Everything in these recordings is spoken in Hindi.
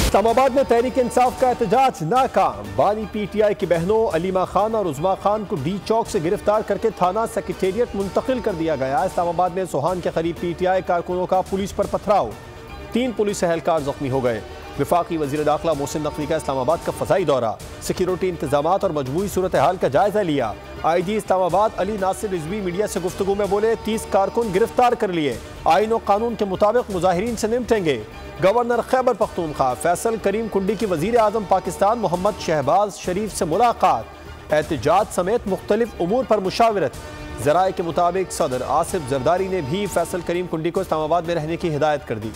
इस्लामाबाद में तहरीक इंसाफ का एहतजाज नाकाम। बानी पीटीआई की बहनों अलीमा खान और उज़मा खान को डी चौक से गिरफ्तार करके थाना सेक्रेटेरिएट मुंतकिल कर दिया गया। इस्लामाबाद में सोहान के करीब पीटीआई कारकुनों का पुलिस पर पथराव, 3 पुलिस एहलकार जख्मी हो गए। वफाकी वज़ीर दाखिला मोहसिन नकवी का इस्लामाबाद का फ़ज़ाई दौरा, सिक्योरिटी इंतजामात और मजमूई सूरत हाल का जायजा लिया। IG इस्लामाबाद अली नासिर रिजवी मीडिया से गुफ्तगू में बोले 30 कारकुन गिरफ्तार कर लिए, आईन और कानून के मुताबिक मुजाहिरीन से निपटेंगे। गवर्नर खैबर पख्तूनख्वा फैसल करीम कुंडी की वज़ीर आज़म पाकिस्तान मोहम्मद शहबाज शरीफ से मुलाकात, एहतजाज समेत मुख्तलिफ उमूर पर मुशावरत। ज़राए के मुताबिक सदर आसिफ जरदारी ने भी फैसल करीम कुंडी को इस्लामाबाद में रहने की हिदायत कर दी।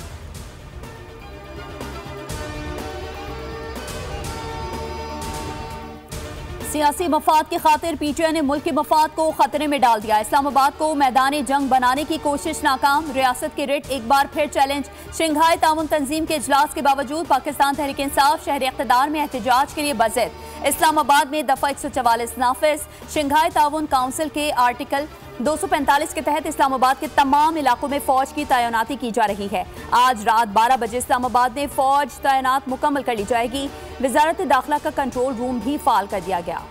सियासी मफाद की खातिर पीटीआई ने मुल्क के मफाद को खतरे में डाल दिया। इस्लामाबाद को मैदान जंग बनाने की कोशिश नाकाम, रियासत की रिट एक बार फिर चैलेंज। शंघाई ताउन तंजीम के इजलास के बावजूद पाकिस्तान तहरीक इंसाफ शहर इक़्तिदार में एहतजाज के लिए बज़िद। इस्लामाबाद में दफ़ा 144 नाफिज। शंघाई ताउन काउंसिल के आर्टिकल 245 के तहत इस्लामाबाद के तमाम इलाकों में फौज की तैनाती की जा रही है। आज रात 12 बजे इस्लामाबाद में फौज तैनात मुकम्मल कर ली जाएगी। वजारत दाखिला का कंट्रोल रूम भी फाल कर दिया गया।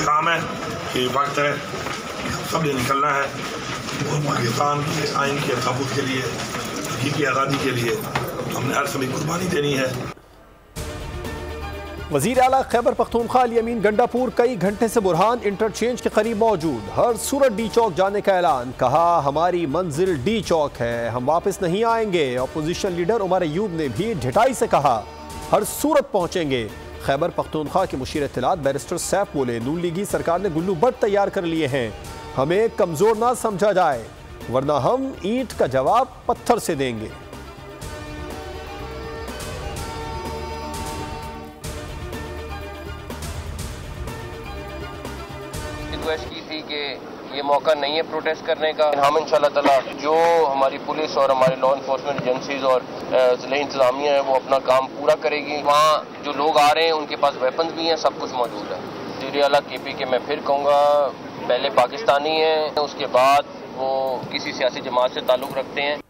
काम है कि वक्त है, सब ये निकलना है और पाकिस्तान के आइन के ताबूत के लिए, की आज़ादी के लिए हमने हर समय कुर्बानी देनी है। वज़ीर आला खैबर पख्तूनख्वा अली अमीन गंडापुर कई घंटे से बुरहान इंटरचेंज के करीब मौजूद, हर सूरत डी चौक जाने का ऐलान। कहा हमारी मंजिल डी चौक है, हम वापस नहीं आएंगे। अपोजिशन लीडर उमर अयूब ने भी ढिठाई से कहा हर सूरत पहुंचेंगे। खैबर पख्तूनख्वा के मुशीर इत्तलात बैरिस्टर सैफ बोले नून लीगी सरकार ने गुल्लू बट तैयार कर लिए हैं, हमें कमजोर ना समझा जाए वरना हम ईंट का जवाब पत्थर से देंगे। रिक्वेस्ट की थी कि ये मौका नहीं है प्रोटेस्ट करने का। हम इंशाल्लाह ताला जो हमारी पुलिस और हमारे लॉ इन्फोर्समेंट एजेंसीज और ज़िले इंतजामिया है वो अपना काम पूरा करेगी। वहाँ जो लोग आ रहे हैं उनके पास वेपन्स भी हैं, सब कुछ मौजूद है। वज़ीर आला KP के मैं फिर कहूँगा पहले पाकिस्तानी हैं, उसके बाद वो किसी सियासी जमात से ताल्लुक़ रखते हैं।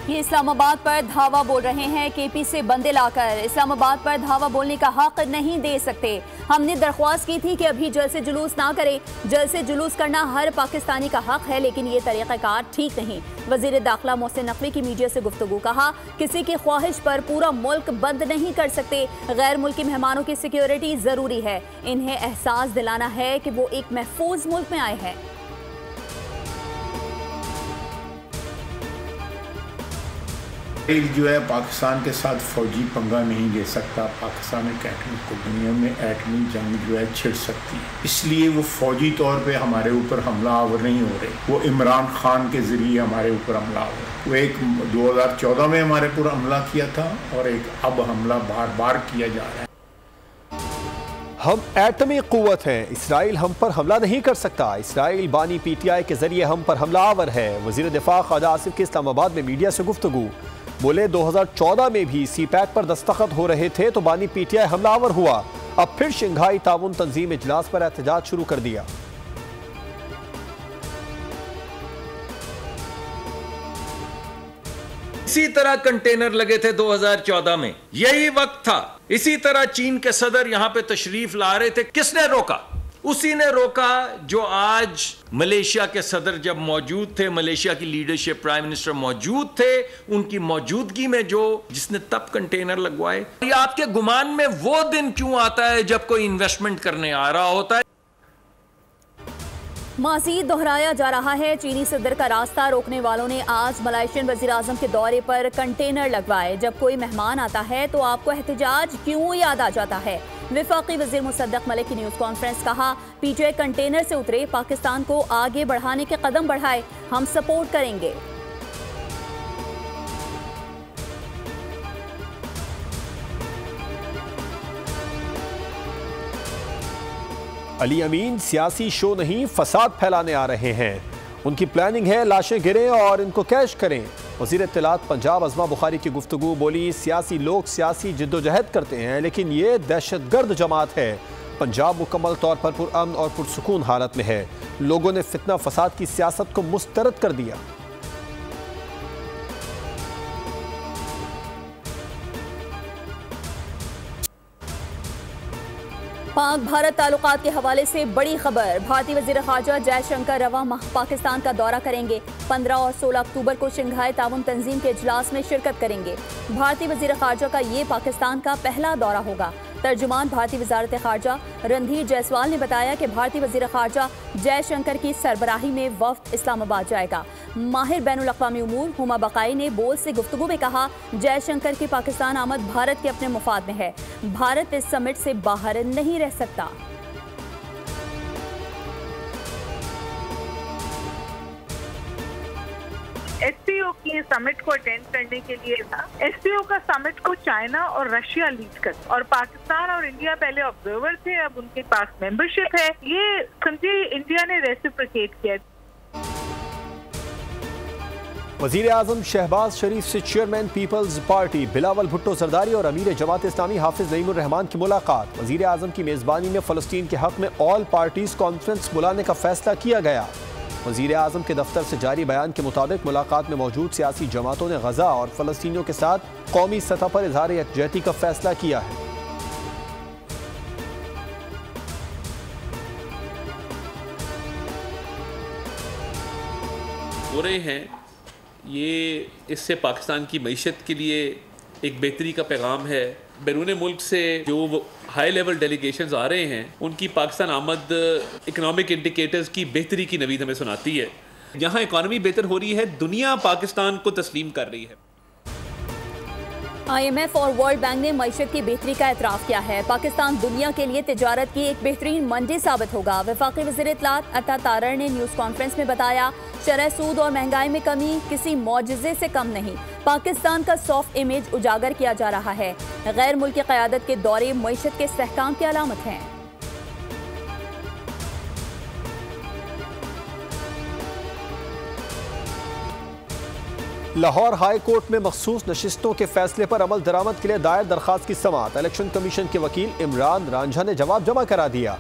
ये इस्लामाबाद पर धावा बोल रहे हैं। KP से बंदे लाकर इस्लामाबाद पर धावा बोलने का हक नहीं दे सकते। हमने दरख्वास्त की थी कि अभी जल से जुलूस ना करें। जल से जुलूस करना हर पाकिस्तानी का हक है, लेकिन ये तरीक़ाकार ठीक नहीं। वज़ीर दाखिला मोहसिन नकवी की मीडिया से गुफ्तगू, कहा किसी की ख्वाहिश पर पूरा मुल्क बंद नहीं कर सकते। गैर मुल्की मेहमानों की सिक्योरिटी ज़रूरी है, इन्हें एहसास दिलाना है कि वो एक महफूज मुल्क में आए हैं। जो है पाकिस्तान के साथ फौजी पंगा नहीं ले सकता। पाकिस्तान एक एटमी दुनिया में एटमी जंग जो है छिड़ सकती है, इसलिए वो फौजी तौर पे हमारे ऊपर हमलावर नहीं हो रहे। वो इमरान खान के ज़रिए हमारे ऊपर हमला हो रहे। वो एक 2014 में हमारे ऊपर हमला किया था और एक अब हमला बार बार किया जा रहा है। हम एटमी क़ुव्वत हैं, इसराइल हम पर हमला नहीं कर सकता। इसराइल बानी PTI के जरिए हम पर हमलावर है। वज़ीर दिफा ख्वाजा आसिफ की इस्लामाबाद में मीडिया से गुफ्तगू, बोले 2014 में भी CPAC पर दस्तखत हो रहे थे तो बानी PTI हमलावर हुआ, अब फिर शंघाई ताउन तंजीम इजलास पर एहतजाज शुरू कर दिया। इसी तरह कंटेनर लगे थे 2014 में, यही वक्त था। इसी तरह चीन के सदर यहां पे तशरीफ ला रहे थे, किसने रोका? उसी ने रोका जो आज मलेशिया के सदर जब मौजूद थे, मलेशिया की लीडरशिप, प्राइम मिनिस्टर मौजूद थे, उनकी मौजूदगी में जिसने तब कंटेनर लगवाए। ये आपके गुमान में वो दिन क्यों आता है जब कोई इन्वेस्टमेंट करने आ रहा होता है? मज़ीद दोहराया जा रहा है, चीनी सदर का रास्ता रोकने वालों ने आज मलेशियन वज़ीर आज़म के दौरे पर कंटेनर लगवाए। जब कोई मेहमान आता है तो आपको एहतजाज क्यों याद आ जाता है? वफाकी वज़ीर मुसद्दक मलिक की न्यूज़ कॉन्फ्रेंस, कहा PTI कंटेनर से उतरे, पाकिस्तान को आगे बढ़ाने के कदम बढ़ाए, हम सपोर्ट करेंगे। अली अमीन सियासी शो नहीं फसाद फैलाने आ रहे हैं, उनकी प्लानिंग है लाशें गिरें और इनको कैश करें। वज़ीर इत्तलात पंजाब अज़मा बुखारी की गुफ्तगू, बोली सियासी लोग सियासी जिद्दोजहद करते हैं लेकिन ये दहशतगर्द जमात है। पंजाब मुकम्मल तौर पर पुरअमन और पुरसुकून हालत में है, लोगों ने फितना फसाद की सियासत को मुस्तरद कर दिया। पाक भारत ताल्लुकात के हवाले से बड़ी खबर। भारतीय वज़ीर ख़ारजा जयशंकर रवा माह पाकिस्तान का दौरा करेंगे। 15 और 16 अक्टूबर को शंघाई ताउन तंजीम के इजलास में शिरकत करेंगे। भारतीय वज़ीर ख़ारजा का ये पाकिस्तान का पहला दौरा होगा। तर्जुमान भारतीय वज़ारत ख़ारजा रणधीर जायसवाल ने बताया कि भारतीय वज़ीर ख़ारजा जयशंकर की सरबराही में वफ़द इस्लामाबाद जाएगा। माहिर बैनुल अक़वामी उमूर हुमा बक़ाई ने बोल से गुफ्तगू में कहा, जयशंकर की पाकिस्तान आमद भारत के अपने मुफाद में है। भारत इस समिट से बाहर नहीं रह सकता। एससीओ की समिट को अटेंड करने के लिए था। एससीओ का समिट को चाइना और रशिया लीड कर, और पाकिस्तान और इंडिया पहले ऑब्जर्वर थे, अब उनके पास मेंबरशिप है। ये समझिए इंडिया ने रेसिप्रोकेट किया। वज़ीर आज़म शहबाज शरीफ से chairman People's Party Bilawal Bhutto Zardari और अमीर जमात इस्लामी हाफिज नईमुर रहमान की मुलाकात। वज़ीर आज़म की मेज़बानी में फ़लस्तीन के हक़ में ऑल पार्टीज़ कॉन्फ्रेंस बुलाने का फैसला किया गया। वज़ीर आज़म के दफ्तर से जारी बयान के मुताबिक मुलाकात में मौजूद सियासी जमातों ने गज़ा और फ़लस्तीनियों के साथ कौमी सतह पर इज़हार यकजहती का फैसला किया है। हो रहे हैं ये, इससे पाकिस्तान की मईशत के लिए एक बेहतरी का पैगाम है। बैरून मुल्क से जो हाई लेवल डेलीगेशंस आ रहे हैं, उनकी पाकिस्तान आमद इकनॉमिक इंडिकेटर्स की बेहतरी की नवीद हमें सुनाती है। यहाँ इकॉनमी बेहतर हो रही है, दुनिया पाकिस्तान को तस्लीम कर रही है। IMF और वर्ल्ड बैंक ने मईशत की बेहतरी का एतराफ़ किया है। पाकिस्तान दुनिया के लिए तिजारत की एक बेहतरीन मंडी साबित होगा। वफाकी वज़ीर इत्तलात अता तारर ने न्यूज़ कॉन्फ्रेंस में बताया, शरह सूद और महंगाई में कमी किसी मौजज़े से कम नहीं। पाकिस्तान का सॉफ्ट इमेज उजागर किया जा रहा है। गैर मुल्की क़यादत के दौरे मईशत के इस्तेहकाम की अलामत हैं। लाहौर हाई कोर्ट में मखसूस नशिस्तों के फैसले पर अमल दरामद के लिए दायर दरखास्त की समाअत। इलेक्शन कमीशन के वकील इमरान रांझा ने जवाब जमा करा दिया।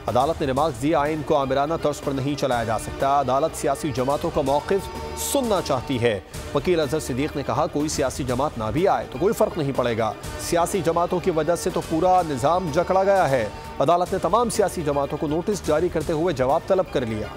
अदालत ने रिमार्क्स दिए, आइन को आमिराना तर्ज पर नहीं चलाया जा सकता। अदालत सियासी जमातों का मौक़िफ़ सुनना चाहती है। वकील अजहर सिद्दीक ने कहा, कोई सियासी जमात ना भी आए तो कोई फ़र्क नहीं पड़ेगा। सियासी जमातों की वजह से तो पूरा निज़ाम जकड़ा गया है। अदालत ने तमाम सियासी जमातों को नोटिस जारी करते हुए जवाब तलब कर लिया।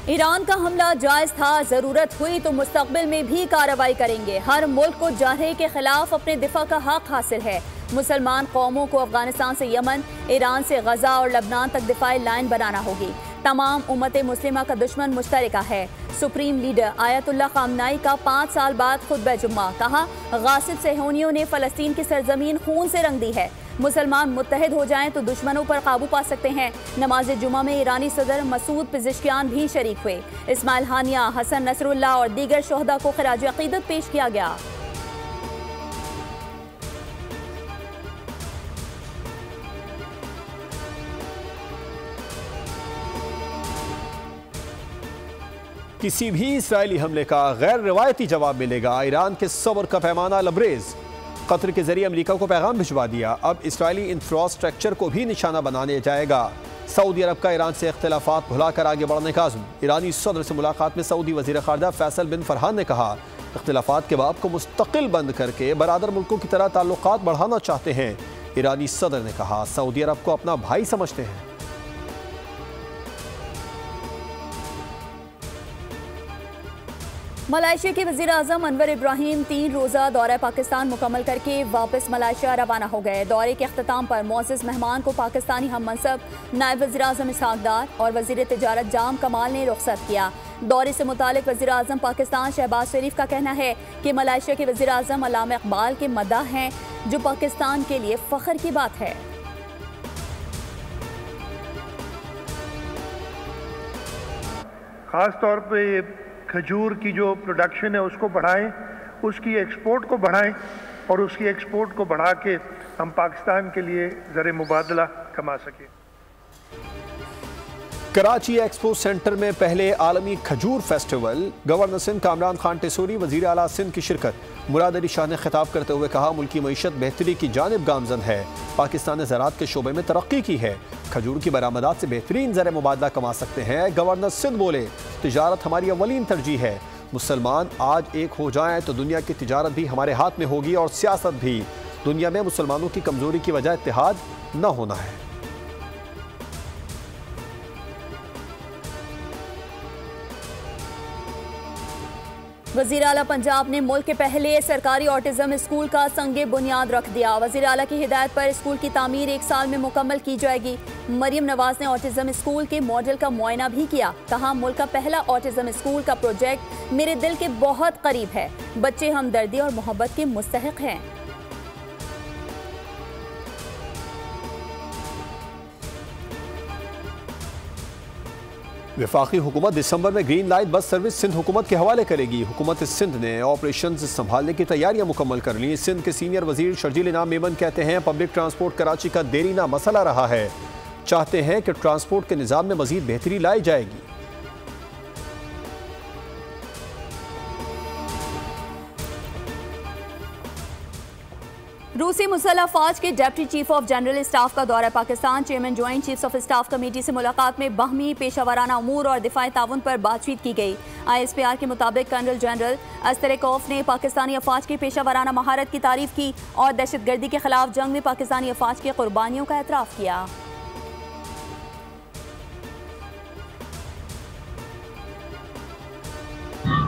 ईरान का हमला जायज़ था, ज़रूरत हुई तो मुस्तक़बिल में भी कार्रवाई करेंगे। हर मुल्क को जरह के खिलाफ अपने दिफा का हक हासिल है। मुसलमान कौमों को अफगानिस्तान से यमन, ईरान से गजा और लबनान तक दिफाई लाइन बनाना होगी। तमाम उम्मत मुस्लिमा का दुश्मन मुश्तरका है। सुप्रीम लीडर आयतुल्लाह खामनाई का 5 साल बाद खुतबा जुम्मा, कहा, गासिब सेहूनियों ने फ़लस्तीन की सरजमीन खून से रंग दी है। मुसलमान मुत्तहिद हो जाएं तो दुश्मनों पर काबू पा सकते हैं। नमाज जुमा में ईरानी सदर मसूद पिज़िश्कियान भी शरीक हुए। इस्माइल हानिया, हसन नसरुल्लाह और दीगर शोहदा को खिराज अक़ीदत पेश किया गया। किसी भी इसराइली हमले का गैर रिवायती जवाब मिलेगा। ईरान के सब्र का पैमाना लबरेज। कतर के जरिए अमेरिका को पैगाम भिजवा दिया। अब इसराइली इंफ्रास्ट्रक्चर को भी निशाना बनाने जाएगा। सऊदी अरब का ईरान से इख्तिलाफात भुलाकर आगे बढ़ने का आज़म। ईरानी सदर से मुलाकात में सऊदी वज़ीर ख़ारजा फैसल बिन फरहान ने कहा, इख्तिलाफात के बाब को मुस्तकिल बंद करके बरादर मुल्कों की तरह ताल्लुकात बढ़ाना चाहते हैं। ईरानी सदर ने कहा, सऊदी अरब को अपना भाई समझते हैं। मलाइशिया के वज़ीर आज़म अनवर इब्राहिम 3 रोज़ा दौरा पाकिस्तान मुकम्मल करके वापस मलाइशिया रवाना हो गए। दौरे के अख्ताम पर मोअज़्ज़ज़ मेहमान को पाकिस्तानी हम मनसब नायब वज़ीर आज़म इसहाक़ डार और वज़ीर तिजारत जाम कमाल ने रुख़सत किया। दौरे से मुतालिक वज़ीर आज़म पाकिस्तान शहबाज शरीफ का कहना है कि मलाइशिया के वज़ीर आज़म अल्लामा इक़बाल के मद्दाह हैं, जो पाकिस्तान के लिए फ़ख्र की बात है। ख़ास तौर पर खजूर की जो प्रोडक्शन है उसको बढ़ाएं, उसकी एक्सपोर्ट को बढ़ाएं और उसकी एक्सपोर्ट को बढ़ा के हम पाकिस्तान के लिए ज़र मुबादला कमा सकें। कराची एक्सपो सेंटर में पहले आलमी खजूर फेस्टिवल। गवर्नर सिंध कामरान खान टेसूरी, वज़ीर आला सिंध की शिरकत। मुराद अली शाह ने खिताब करते हुए कहा, मुल्की मईशत बेहतरी की जानिब गामजन है। पाकिस्तान ने ज़राअत के शोबे में तरक्की की है। खजूर की बरामदात से बेहतरीन ज़र मुबादला कमा सकते हैं। गवर्नर सिंध बोले, तिजारत हमारी अव्वलीन तरजीह है। मुसलमान आज एक हो जाएं तो दुनिया की तिजारत भी हमारे हाथ में होगी और सियासत भी। दुनिया में मुसलमानों की कमजोरी की वजह इत्तेहाद न होना है। वज़ीर आला पंजाब ने मुल्क के पहले सरकारी ऑटिज्म स्कूल का संगे बुनियाद रख दिया। वज़ीर आला की हिदायत पर स्कूल की तामीर 1 साल में मुकम्मल की जाएगी। मरियम नवाज ने ऑटिज्म स्कूल के मॉडल का मुआयना भी किया। कहा, मुल्क का पहला ऑटिज्म स्कूल का प्रोजेक्ट मेरे दिल के बहुत करीब है। बच्चे हमदर्दी और मोहब्बत के मुस्तहिक हैं। वफाकी हुकूमत दिसंबर में green light bus service Sindh हुकूमत के हवाले करेगी। हुकूमत सिंध ने ऑपरेशन संभालने की तैयारियां मुकम्मल कर ली। सिंध के सीनियर वजीर शर्जील इनाम मेमन कहते हैं, पब्लिक ट्रांसपोर्ट कराची का देरीना मसला रहा है। चाहते हैं कि ट्रांसपोर्ट के निज़ाम में मजीद बेहतरी लाई जाएगी। रूसी मुसल्लह फौज के deputy chief of general staff का दौरा Pakistan. Chairman joint chiefs of staff committee से मुलाकात में बाहमी पेशावराना उमूर और दिफाई ताउन पर बातचीत की गई। ISPR के मुताबिक कर्नल जनरल अस्तरेकोफ ने पाकिस्तानी अफवाज की पेशावराना महारत की तारीफ की और दहशतगर्दी के खिलाफ जंग में पाकिस्तानी अफवाज की कुर्बानियों का एतराफ़ किया।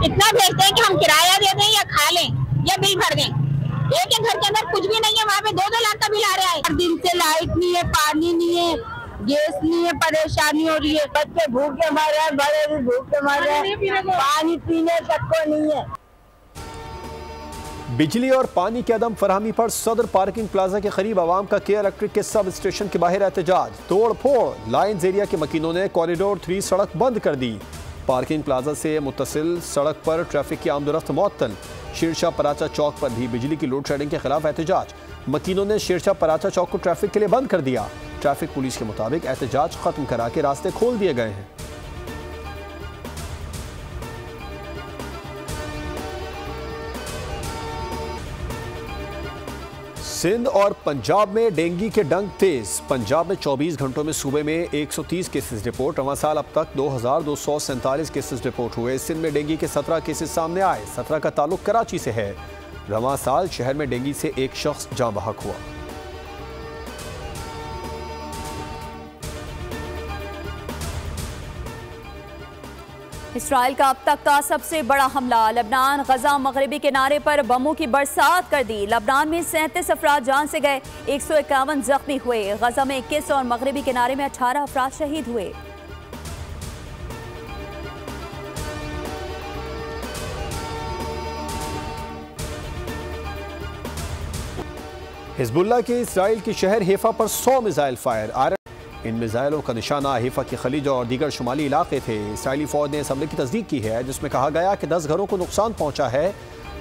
इतना भेजते हैं कि हम किराया दे दें या खा लें या बिल भर दें। एक घर के अंदर कुछ भी नहीं है, वहाँ पे 2-2 लाख का बिल आ रहा है। हर दिन से लाइट नहीं है, पानी नहीं है, गैस नहीं है, परेशानी हो रही है। बच्चे भूखे मर रहे हैं, बड़े भी भूखे मर रहे हैं, पानी पीने तक को नहीं है। बिजली और पानी की अदम फरहमी पर सदर पार्किंग प्लाजा के करीब आवाम का केयर इलेक्ट्रिक के सब स्टेशन के बाहर एहतजाज। तोड़ फोड़ लाइन्स एरिया के मकीनों ने कॉरिडोर 3 सड़क बंद कर दी। पार्किंग प्लाजा से मुत्तसिल सड़क पर ट्रैफिक की आमदोरफ्त मुअत्तल। शेरशाह पराचा चौक पर भी बिजली की लोड शेडिंग के खिलाफ एहतजाज। मकीनों ने शेरशाह पराचा चौक को ट्रैफिक के लिए बंद कर दिया। ट्रैफिक पुलिस के मुताबिक एहतजाज खत्म करा के रास्ते खोल दिए गए हैं। सिंध और पंजाब में डेंगू के डंक तेज। पंजाब में 24 घंटों में सूबे में 130 केसेस रिपोर्ट। रवां साल अब तक 2247 केसेस रिपोर्ट हुए। सिंध में डेंगू के 17 केसेस सामने आए। 17 का ताल्लुक कराची से है। रवां साल शहर में डेंगू से एक शख्स जाँ बहक हुआ। इसराइल का अब तक का सबसे बड़ा हमला। लबनान गजा मगरबी किनारे पर बमों की बरसात कर दी। लबनान में 37 अफराद जान से गए, 151 जख्मी हुए। गजा में 21 और मगरबी किनारे में 18 अफराद शहीद हुए। हिजबुल्लाह के इसराइल के शहर हेफा पर 100 मिसाइल फायर। इन मिसाइलों का निशाना हेफा के खलीज और दीगर शुमाली इलाके थे। इसराइली फौज ने इस हमले की तस्दीक की है, जिसमें कहा गया कि 10 घरों को नुकसान पहुंचा है,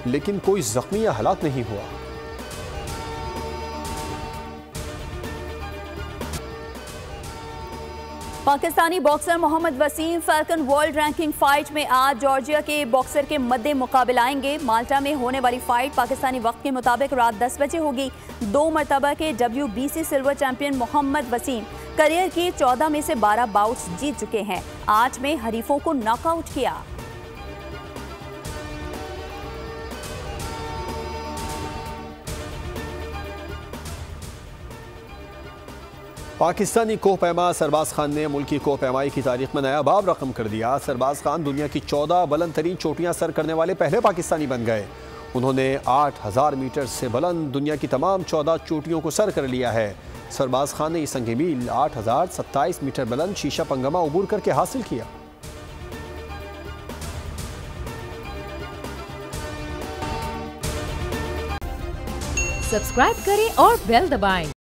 लेकिन कोई जख्मी या हलाक नहीं हुआ। पाकिस्तानी boxer Muhammad Waseem falcon world ranking fight में आज जॉर्जिया के बॉक्सर के मद्दे मुकाबला आएंगे। माल्टा में होने वाली फाइट पाकिस्तानी वक्त के मुताबिक रात 10 बजे होगी। 2 मरतबा के WBC silver champion Muhammad Waseem career की 14 में से 12 बाउट्स जीत चुके हैं। 8 में हरीफों को नॉकआउट किया। पाकिस्तानी कोहपैमा सरबाज खान ने मुल्की कोहपैमाई की तारीख में नया बाब रकम कर दिया। सरबाज खान दुनिया की 14 बुलंद तरीन चोटियां सर करने वाले पहले पाकिस्तानी बन गए। उन्होंने 8000 मीटर से बुलंद दुनिया की तमाम 14 चोटियों को सर कर लिया है। सरबाज खान ने ये संग मील 8027 मीटर बुलंद शीशा पंगमा अबूर करके हासिल किया। सब्सक्राइब करें और बेल दबाएं।